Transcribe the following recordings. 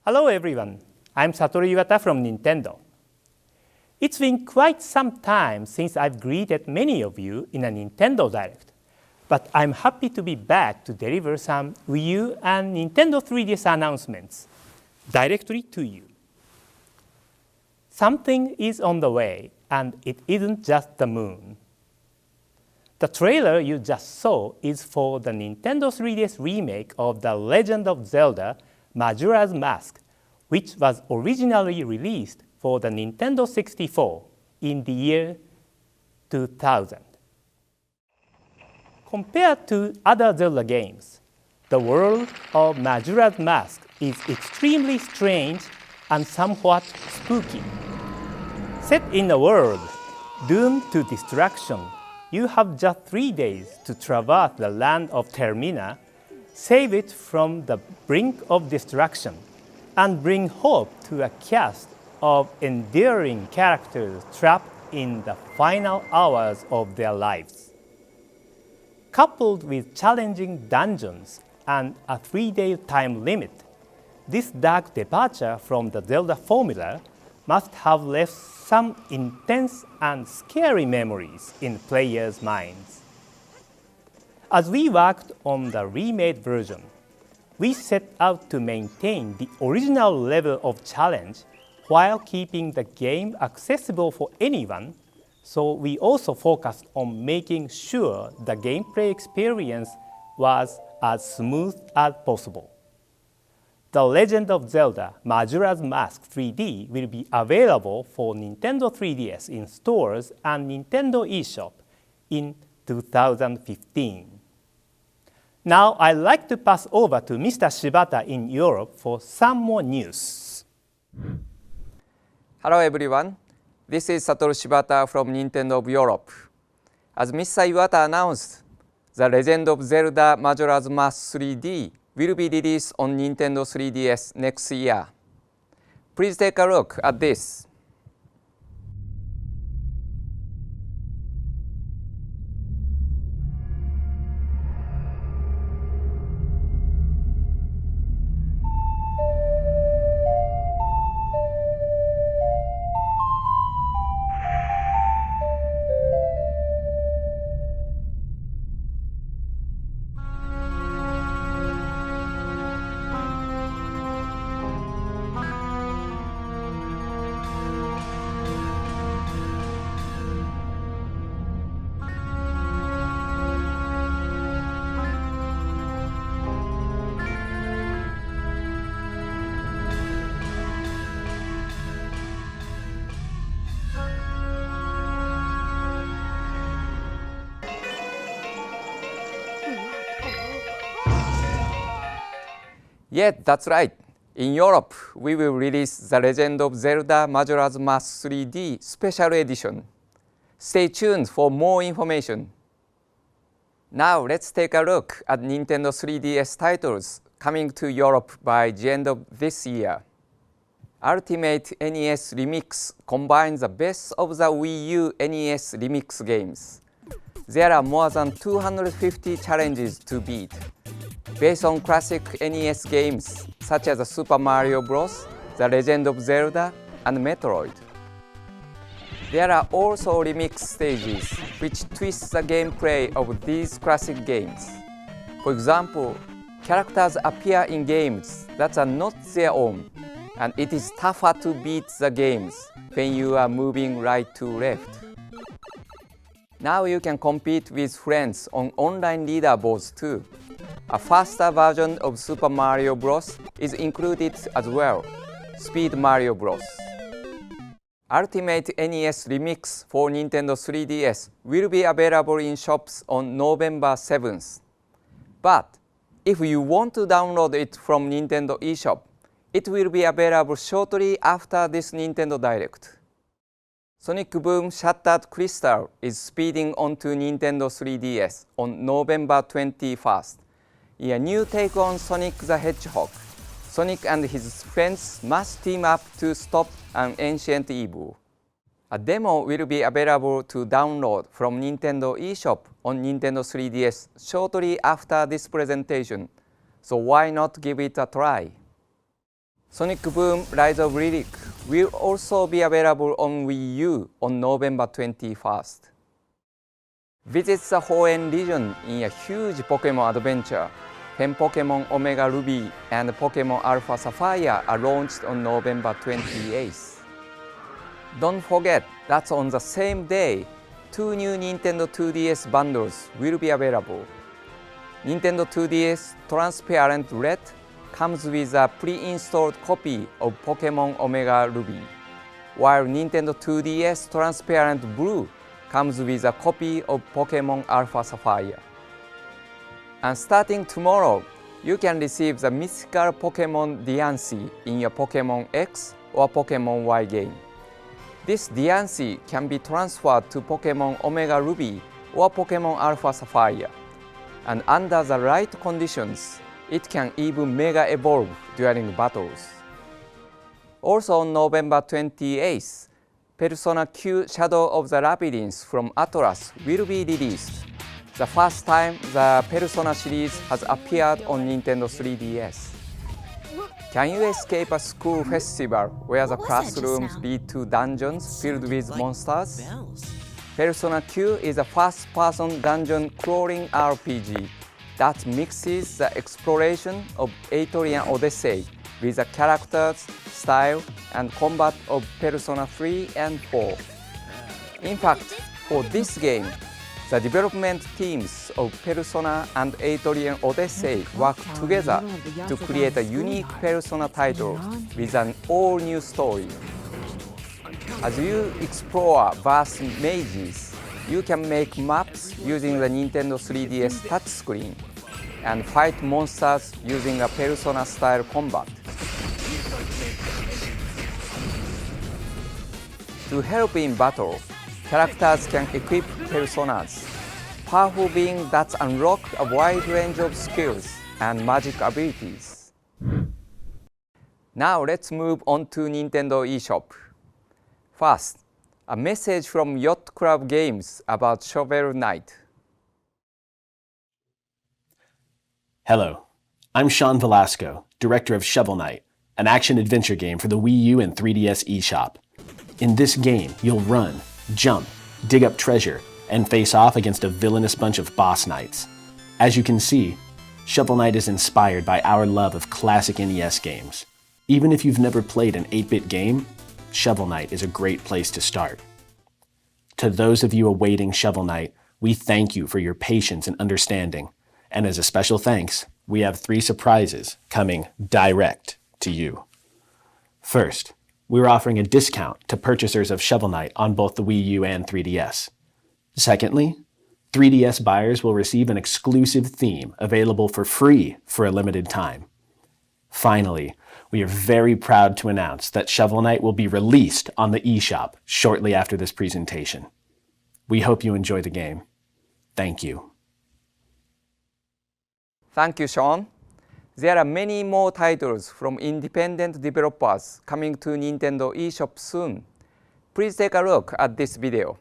Hello everyone, I'm Satoru Iwata from Nintendo. It's been quite some time since I've greeted many of you in a Nintendo Direct, but I'm happy to be back to deliver some Wii U and Nintendo 3DS announcements directly to you. Something is on the way, and it isn't just the moon. The trailer you just saw is for the Nintendo 3DS remake of The Legend of Zelda Majora's Mask, which was originally released for the Nintendo 64 in the year 2000. Compared to other Zelda games, the world of Majora's Mask is extremely strange and somewhat spooky. Set in a world doomed to destruction, you have just 3 days to traverse the land of Termina, save it from the brink of destruction, and bring hope to a cast of endearing characters trapped in the final hours of their lives. Coupled with challenging dungeons and a 3-day time limit, this dark departure from the Zelda formula must have left some intense and scary memories in players' minds. As we worked on the remade version, we set out to maintain the original level of challenge while keeping the game accessible for anyone, so we also focused on making sure the gameplay experience was as smooth as possible. The Legend of Zelda Majora's Mask 3D will be available for Nintendo 3DS in stores and Nintendo eShop in 2015. Now, I'd like to pass over to Mr. Shibata in Europe for some more news. Hello everyone, this is Satoru Shibata from Nintendo of Europe. As Mr. Iwata announced, The Legend of Zelda Majora's Mask 3D will be released on Nintendo 3DS next year. Please take a look at this. Yeah, that's right. In Europe, we will release The Legend of Zelda Majora's Mask 3D Special Edition. Stay tuned for more information. Now let's take a look at Nintendo 3DS titles coming to Europe by the end of this year. Ultimate NES Remix combines the best of the Wii U NES Remix games. There are more than 250 challenges to beat, based on classic NES games such as Super Mario Bros., The Legend of Zelda, and Metroid. There are also remix stages which twist the gameplay of these classic games. For example, characters appear in games that are not their own, and it is tougher to beat the games when you are moving right to left. Now you can compete with friends on online leaderboards too. A faster version of Super Mario Bros. Is included as well, Speed Mario Bros. Ultimate NES Remix for Nintendo 3DS will be available in shops on November 7th. But if you want to download it from Nintendo eShop, it will be available shortly after this Nintendo Direct. Sonic Boom Shattered Crystal is speeding onto Nintendo 3DS on November 21st. In a new take on Sonic the Hedgehog, Sonic and his friends must team up to stop an ancient evil. A demo will be available to download from Nintendo eShop on Nintendo 3DS shortly after this presentation, so why not give it a try? Sonic Boom Rise of Lyric will also be available on Wii U on November 21st. Visit the Hoenn region in a huge Pokemon adventure. 10 Pokemon Omega Ruby and Pokemon Alpha Sapphire are launched on November 28th. Don't forget that on the same day, 2 new Nintendo 2DS bundles will be available. Nintendo 2DS Transparent Red comes with a pre-installed copy of Pokemon Omega Ruby, while Nintendo 2DS Transparent Blue comes with a copy of Pokemon Alpha Sapphire. And starting tomorrow, you can receive the mythical Pokemon Diancie in your Pokemon X or Pokemon Y game. This Diancie can be transferred to Pokemon Omega Ruby or Pokemon Alpha Sapphire, and under the right conditions, it can even Mega Evolve during battles. Also on November 28th, Persona Q Shadow of the Labyrinth from Atlus will be released, the first time the Persona series has appeared on Nintendo 3DS. Can you escape a school festival where the classrooms lead to dungeons filled with monsters? Persona Q is a first-person dungeon crawling RPG that mixes the exploration of Etrian Odyssey with the characters, style, and combat of Persona 3 and 4. In fact, for this game, the development teams of Persona and Etrian Odyssey worked together to create a unique Persona title with an all-new story. As you explore vast mazes, you can make maps using the Nintendo 3DS touchscreen and fight monsters using a Persona-style combat. To help in battle, characters can equip personas, powerful beings that unlock a wide range of skills and magic abilities. Now let's move on to Nintendo eShop. First, a message from Yacht Club Games about Shovel Knight. Hello, I'm Sean Velasco, director of Shovel Knight, an action-adventure game for the Wii U and 3DS eShop. In this game, you'll run, jump, dig up treasure, and face off against a villainous bunch of boss knights. As you can see, Shovel Knight is inspired by our love of classic NES games. Even if you've never played an 8-bit game, Shovel Knight is a great place to start. To those of you awaiting Shovel Knight, we thank you for your patience and understanding. And as a special thanks, we have 3 surprises coming direct to you. First, we're offering a discount to purchasers of Shovel Knight on both the Wii U and 3DS. Secondly, 3DS buyers will receive an exclusive theme available for free for a limited time. Finally, we are very proud to announce that Shovel Knight will be released on the eShop shortly after this presentation. We hope you enjoy the game. Thank you. Thank you, Sean. There are many more titles from independent developers coming to Nintendo eShop soon. Please take a look at this video.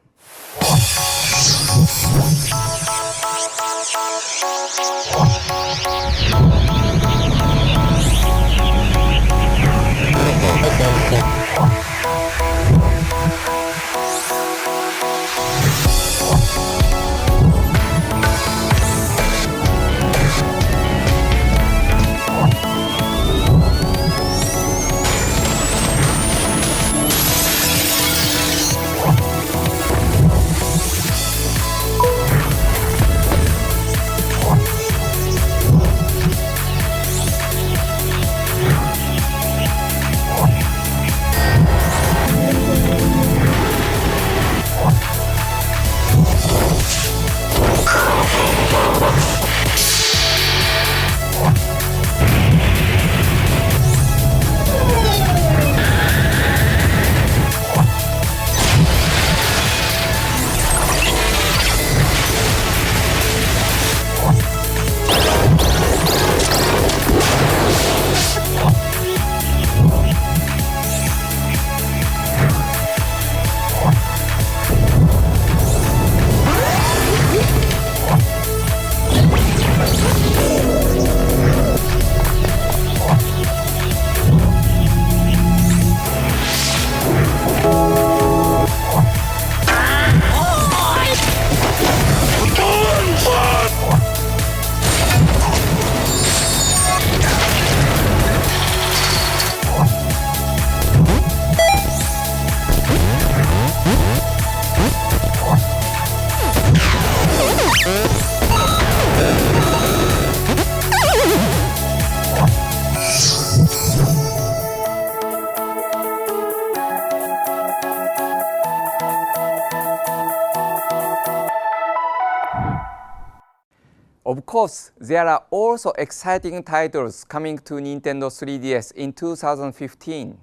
Of course, there are also exciting titles coming to Nintendo 3DS in 2015.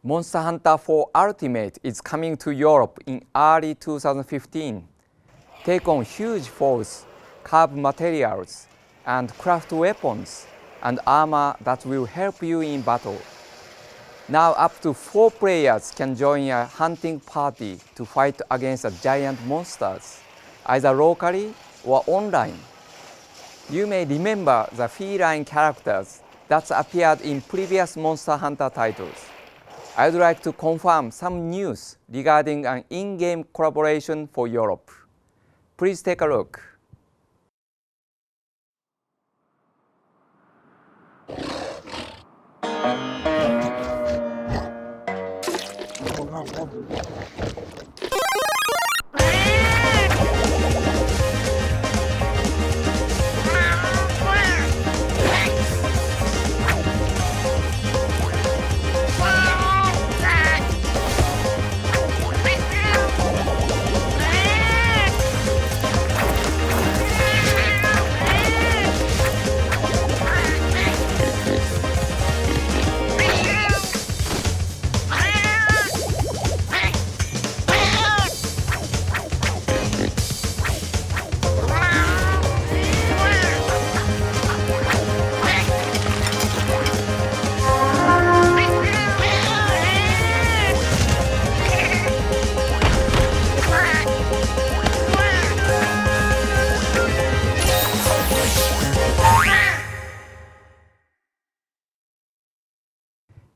Monster Hunter 4 Ultimate is coming to Europe in early 2015. Take on huge foes, carve materials, and craft weapons and armor that will help you in battle. Now up to 4 players can join a hunting party to fight against giant monsters, either locally or online. You may remember the feline characters that appeared in previous Monster Hunter titles. I'd like to confirm some news regarding an in-game collaboration for Europe. Please take a look.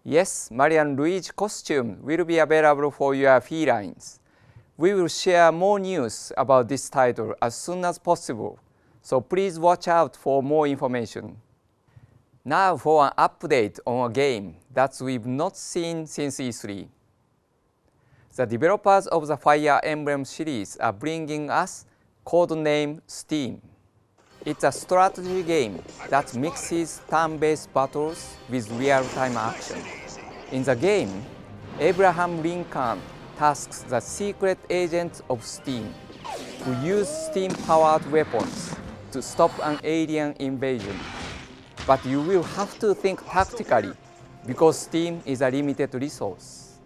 Yes, Mario and Luigi costume will be available for your felines. We will share more news about this title as soon as possible, so please watch out for more information. Now for an update on a game that we've not seen since E3. The developers of the Fire Emblem series are bringing us codename Steam. It's a strategy game that mixes turn-based battles with real-time action. In the game, Abraham Lincoln tasks the secret agents of Steam, who use steam-powered weapons to stop an alien invasion. But you will have to think tactically, because Steam is a limited resource.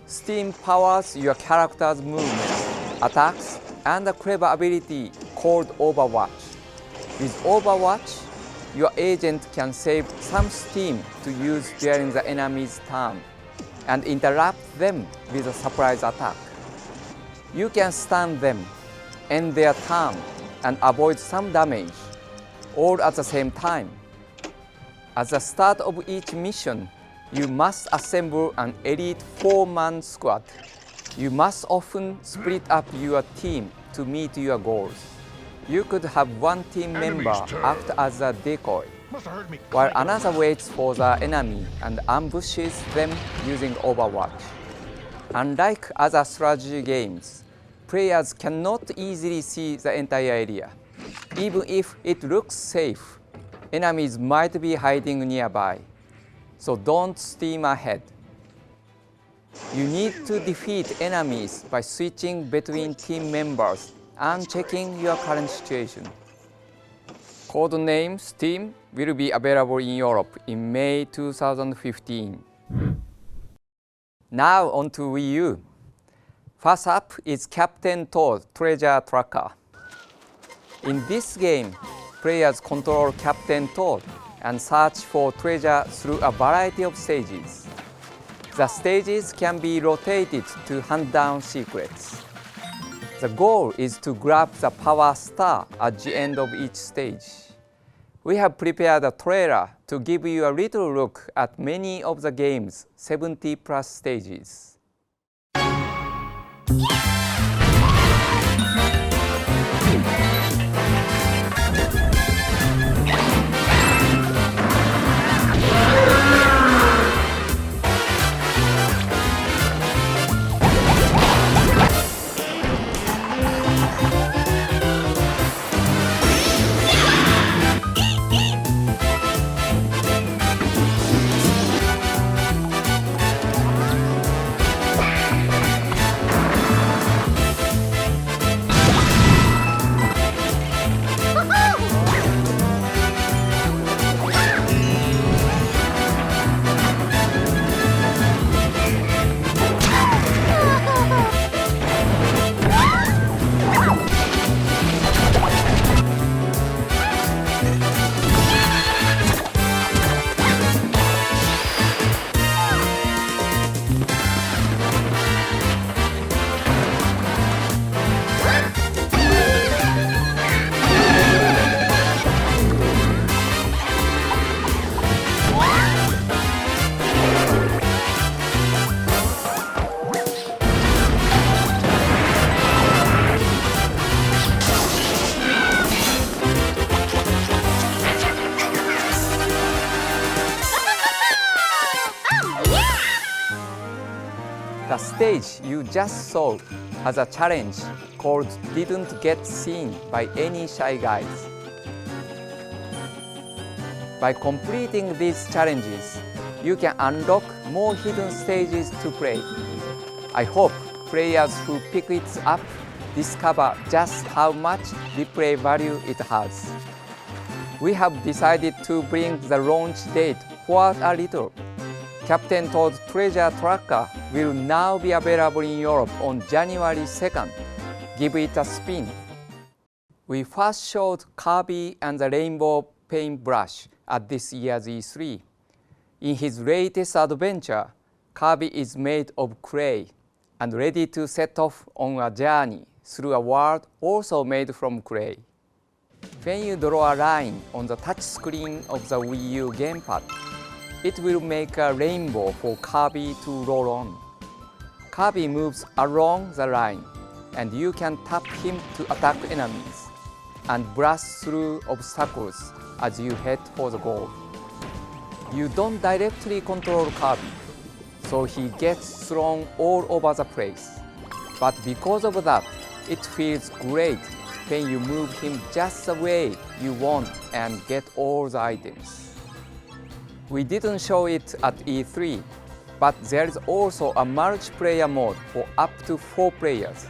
Steam powers your character's movement, attacks, and a clever ability called Overwatch. With Overwatch, your agent can save some steam to use during the enemy's turn and interrupt them with a surprise attack. You can stun them, end their turn, and avoid some damage, all at the same time. At the start of each mission, you must assemble an elite 4-man squad. You must often split up your team to meet your goals. You could have one team member act as a decoy, while another waits for the enemy and ambushes them using Overwatch. Unlike other strategy games, players cannot easily see the entire area. Even if it looks safe, enemies might be hiding nearby, so don't steam ahead. You need to defeat enemies by switching between team members and checking your current situation. Codename Steam will be available in Europe in May 2015. Now on to Wii U. First up is Captain Toad Treasure Tracker. In this game, players control Captain Toad and search for treasure through a variety of stages. The stages can be rotated to hunt down secrets. The goal is to grab the power star at the end of each stage. We have prepared a trailer to give you a little look at many of the game's 70+ stages. stage you just saw has a challenge called Didn't Get Seen by Any Shy Guys. By completing these challenges, you can unlock more hidden stages to play. I hope players who pick it up discover just how much replay value it has. We have decided to bring the launch date forward a little. Captain Toad's Treasure Tracker will now be available in Europe on January 2nd. Give it a spin. We first showed Kirby and the Rainbow Paintbrush at this year's E3. In his latest adventure, Kirby is made of clay and ready to set off on a journey through a world also made from clay. When you draw a line on the touchscreen of the Wii U gamepad, it will make a rainbow for Kirby to roll on. Kirby moves along the line, and you can tap him to attack enemies and blast through obstacles as you head for the goal. You don't directly control Kirby, so he gets thrown all over the place. But because of that, it feels great when you move him just the way you want and get all the items. We didn't show it at E3, but there is also a multiplayer mode for up to 4 players.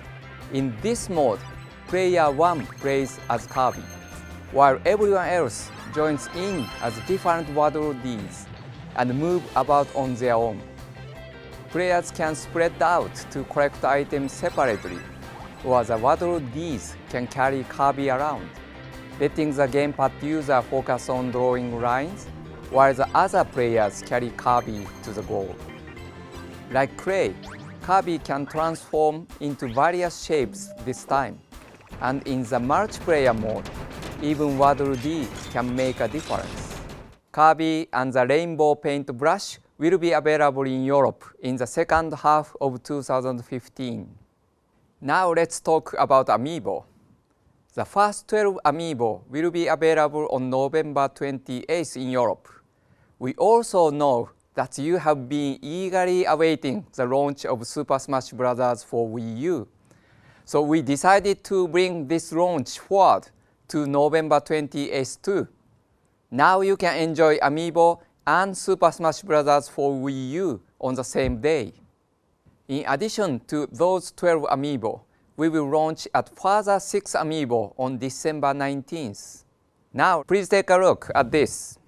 In this mode, player 1 plays as Kirby, while everyone else joins in as different Waddle Dees and move about on their own. Players can spread out to collect items separately, or the Waddle Dees can carry Kirby around, letting the gamepad user focus on drawing lines, while the other players carry Kirby to the goal. Like clay, Kirby can transform into various shapes this time, and in the multiplayer mode, even Waddle Dee can make a difference. Kirby and the Rainbow Paintbrush will be available in Europe in the second half of 2015. Now let's talk about Amiibo. The first 12 Amiibo will be available on November 28th in Europe. We also know that you have been eagerly awaiting the launch of Super Smash Bros. For Wii U. So we decided to bring this launch forward to November 28th too. Now you can enjoy Amiibo and Super Smash Bros. For Wii U on the same day. In addition to those 12 Amiibo, we will launch at further 6 Amiibo on December 19th. Now please take a look at this.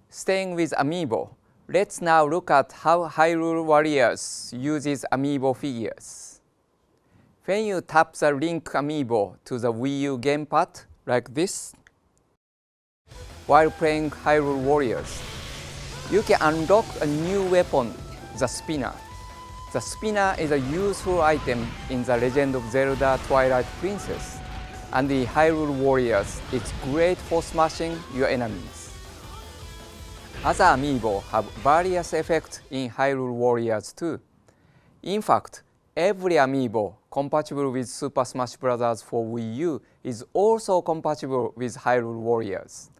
Staying with Amiibo, let's now look at how Hyrule Warriors uses Amiibo figures. When you tap the Link Amiibo to the Wii U gamepad, like this, while playing Hyrule Warriors, you can unlock a new weapon, the spinner. The spinner is a useful item in The Legend of Zelda Twilight Princess, and in Hyrule Warriors, it's great for smashing your enemies. Other Amiibo have various effects in Hyrule Warriors too. In fact, every Amiibo compatible with Super Smash Bros. For Wii U is also compatible with Hyrule Warriors.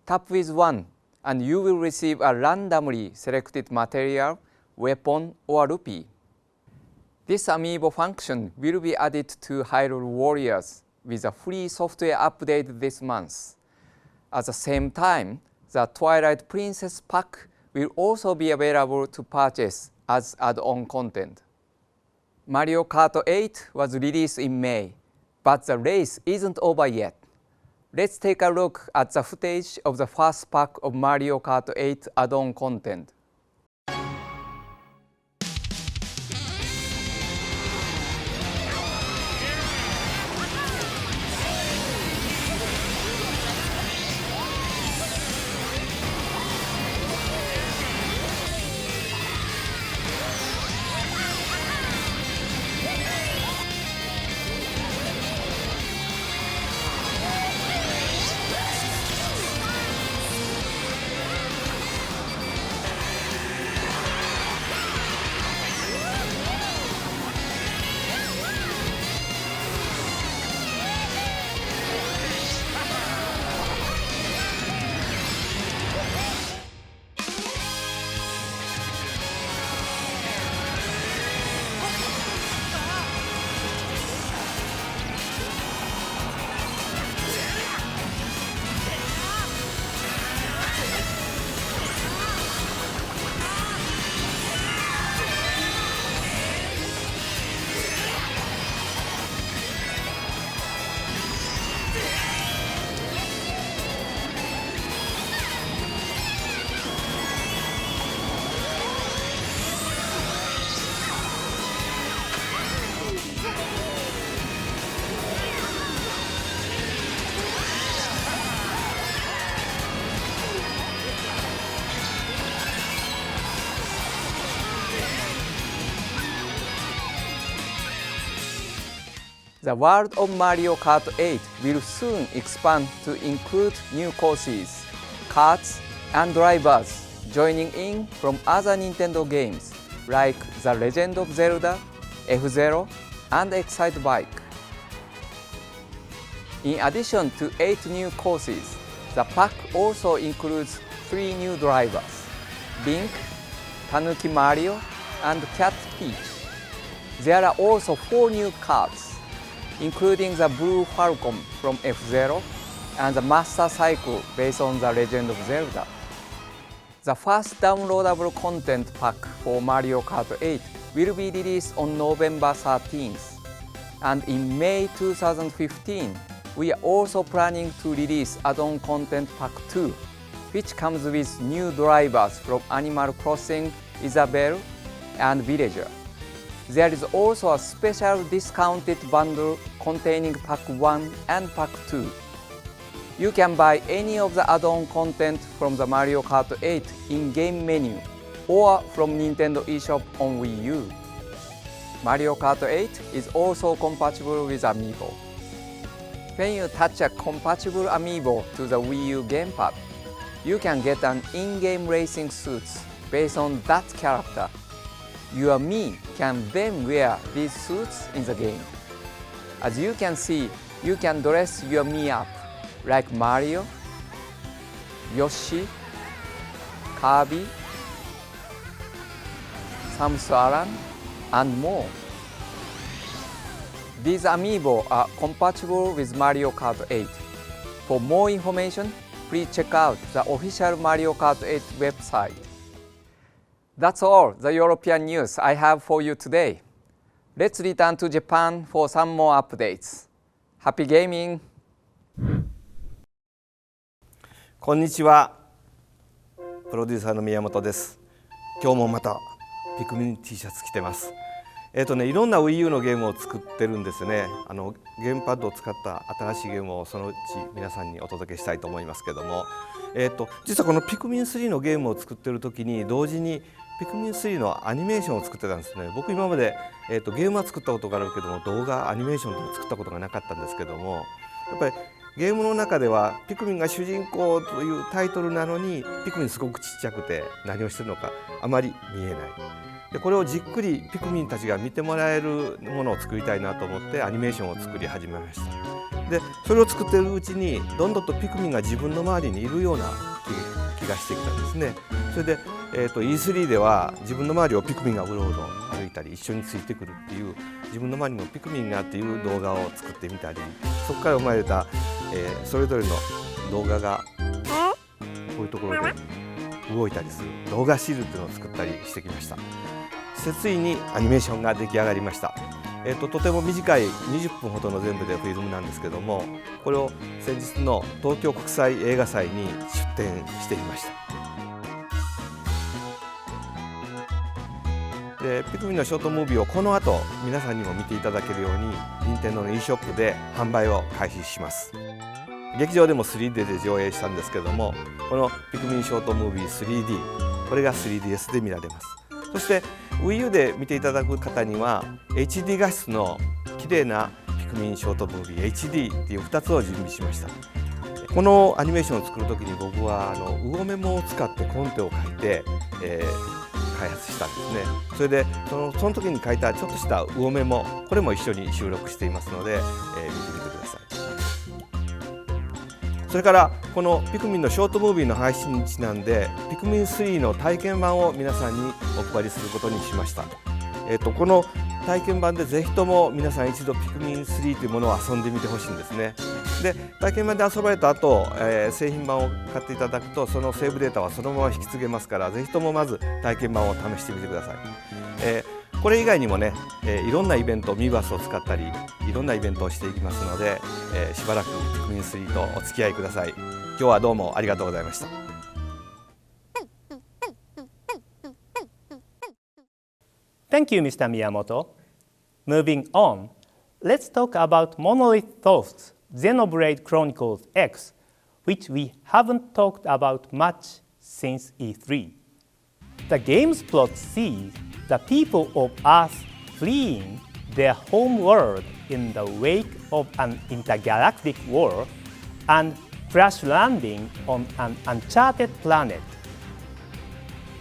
Tap with one, and you will receive a randomly selected material, weapon, or rupee. This Amiibo function will be added to Hyrule Warriors with a free software update this month. At the same time, the Twilight Princess pack will also be available to purchase as add-on content. Mario Kart 8 was released in May, but the race isn't over yet. Let's take a look at the footage of the first pack of Mario Kart 8 add-on content. The world of Mario Kart 8 will soon expand to include new courses, karts, and drivers joining in from other Nintendo games like The Legend of Zelda, F-Zero, and Excite Bike. In addition to 8 new courses, the pack also includes 3 new drivers, Link, Tanuki Mario, and Cat Peach. There are also 4 new carts, including the Blue Falcon from F-Zero and the Master Cycle based on The Legend of Zelda. The first downloadable content pack for Mario Kart 8 will be released on November 13th. And in May 2015, we are also planning to release add-on content pack 2, which comes with new drivers from Animal Crossing, Isabelle, and Villager. There is also a special discounted bundle containing Pack 1 and Pack 2. You can buy any of the add-on content from the Mario Kart 8 in-game menu or from Nintendo eShop on Wii U. Mario Kart 8 is also compatible with Amiibo. When you touch a compatible Amiibo to the Wii U gamepad, you can get an in-game racing suit based on that character. Your Mii can then wear these suits in the game. As you can see, you can dress your Mii up like Mario, Yoshi, Kirby, Samus Aran, and more. These Amiibo are compatible with Mario Kart 8. For more information, please check out the official Mario Kart 8 website. That's all the European news I have for you today. Let's return to Japan for some more updates. Happy gaming! こんにちは。プロデューサーの宮本です。今日もまたピクミン T シャツ着てます。いろんな Wii U のゲームを作ってるんですね。ゲームパッドを使った新しいゲームをそのうち皆さんにお届けしたいと思いますけども、実はこのピクミン3のゲームを作ってる時に同時にピクミン3のアニメーションを作ってたんですね。僕今まで、ゲームは作ったことがあるけども動画アニメーションとか作ったことがなかったんですけども、やっぱりゲームの中ではピクミンが主人公というタイトルなのにピクミンすごくちっちゃくて何をしてるのかあまり見えない。でこれをじっくりピクミンたちが見てもらえるものを作りたいなと思ってアニメーションを作り始めました。でそれを作っているうちにどんどんとピクミンが自分の周りにいるような気がしてきたんですね。それで、E3 では自分の周りをピクミンがうろうろ歩いたり一緒についてくるっていう自分の周りにもピクミンがっていう動画を作ってみたり、そこから生まれた、それぞれの動画がこういうところで動いたりする動画シールっていうのを作ったりしてきました。ついにアニメーションが出来上がりました。とても短い20分ほどの全部でフィルムなんですけども、これを先日の東京国際映画祭に出展していました。でピクミンのショートムービーをこの後皆さんにも見ていただけるように任天堂の e ショップで販売を開始します。劇場でも 3D で上映したんですけども、このピクミンショートムービー 3D これが 3DS で見られます。そして Wii U で見ていただく方には HD 画質の綺麗なピクミンショートムービー HD っていう2つを準備しました。このアニメーションを作る時に僕は魚メモを使ってコンテを書いて、開発したんですね。それでその時に書いたちょっとした魚メモ、これも一緒に収録していますので、見てみてください。それからこのピクミンのショートムービーの配信にちなんでピクミン3の体験版を皆さんにお配りすることにしました。この体験版でぜひとも皆さん一度ピクミン3というものを遊んでみてほしいんですね。で体験版で遊ばれた後、製品版を買っていただくとそのセーブデータはそのまま引き継げますから、ぜひともまず体験版を試してみてください。これ以外にもね、いろんなイベントMiiverseを使ったりいろんなイベントをしていきますので、しばらくピクミン3とお付き合いください。今日はどうもありがとうございました。Thank you, Mr. Miyamoto. Moving on, let's talk about Monolith Soft's Xenoblade Chronicles X, which we haven't talked about much since E3. The game's plot sees the people of Earth fleeing their home world in the wake of an intergalactic war and crash landing on an uncharted planet.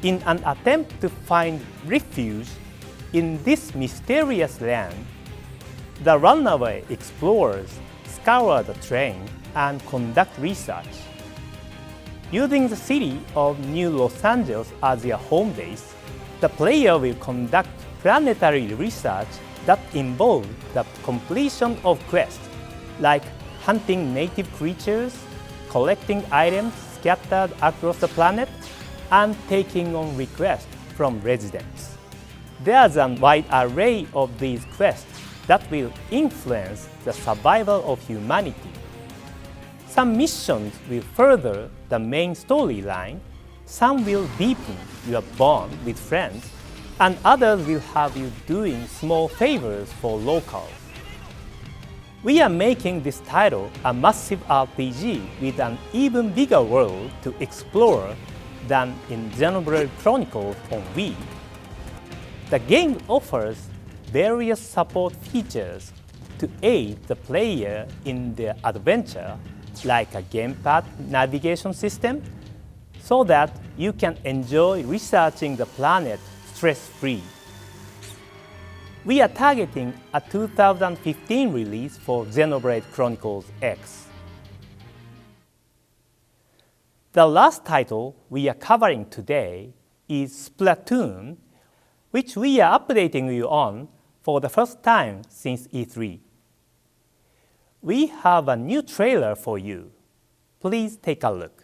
In an attempt to find refuge in this mysterious land, the runaway explorers scour the terrain and conduct research. Using the city of New Los Angeles as their home base, the player will conduct planetary research that involve the completion of quests like hunting native creatures, collecting items scattered across the planet, and taking on requests from residents. There's a wide array of these quests that will influence the survival of humanity. Some missions will further the main storyline, some will deepen your bond with friends, and others will have you doing small favors for locals. We are making this title a massive RPG with an even bigger world to explore than in Xenoblade Chronicles on Wii. The game offers various support features to aid the player in their adventure, like a gamepad navigation system, so that you can enjoy researching the planet stress-free. We are targeting a 2015 release for Xenoblade Chronicles X. The last title we are covering today is Splatoon, which we are updating you on for the first time since E3. We have a new trailer for you. Please take a look.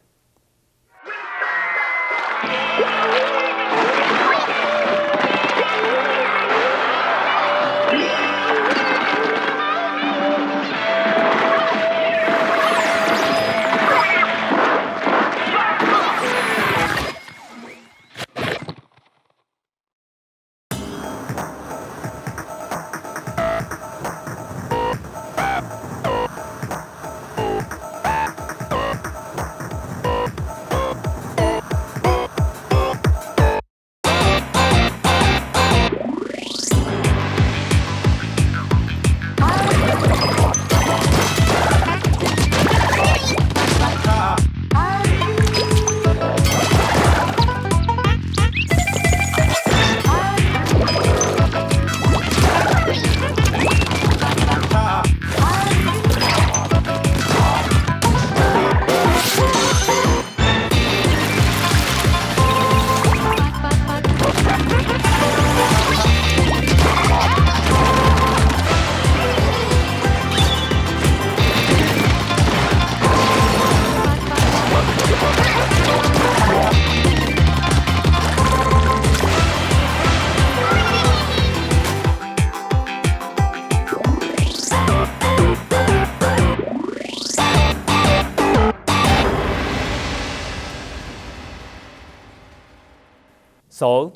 So,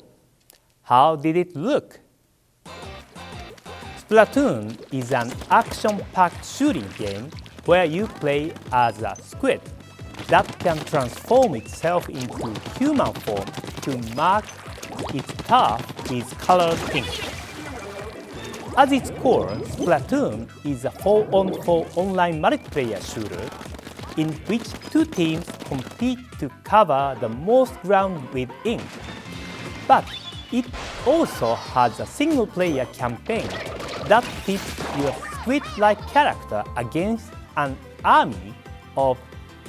how did it look? Splatoon is an action-packed shooting game where you play as a squid that can transform itself into human form to mark its turf with colored ink. At its core, Splatoon is a 4-on-4 online multiplayer shooter in which two teams compete to cover the most ground with ink. But it also has a single-player campaign that pits your squid-like character against an army of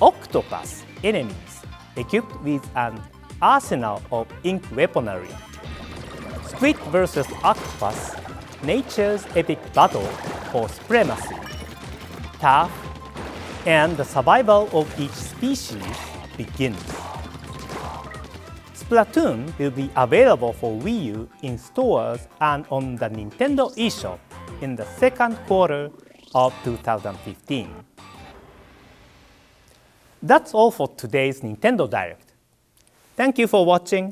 octopus enemies equipped with an arsenal of ink weaponry. Squid vs. Octopus, nature's epic battle for supremacy, turf, and the survival of each species begins. Splatoon will be available for Wii U in stores and on the Nintendo eShop in the second quarter of 2015. That's all for today's Nintendo Direct. Thank you for watching,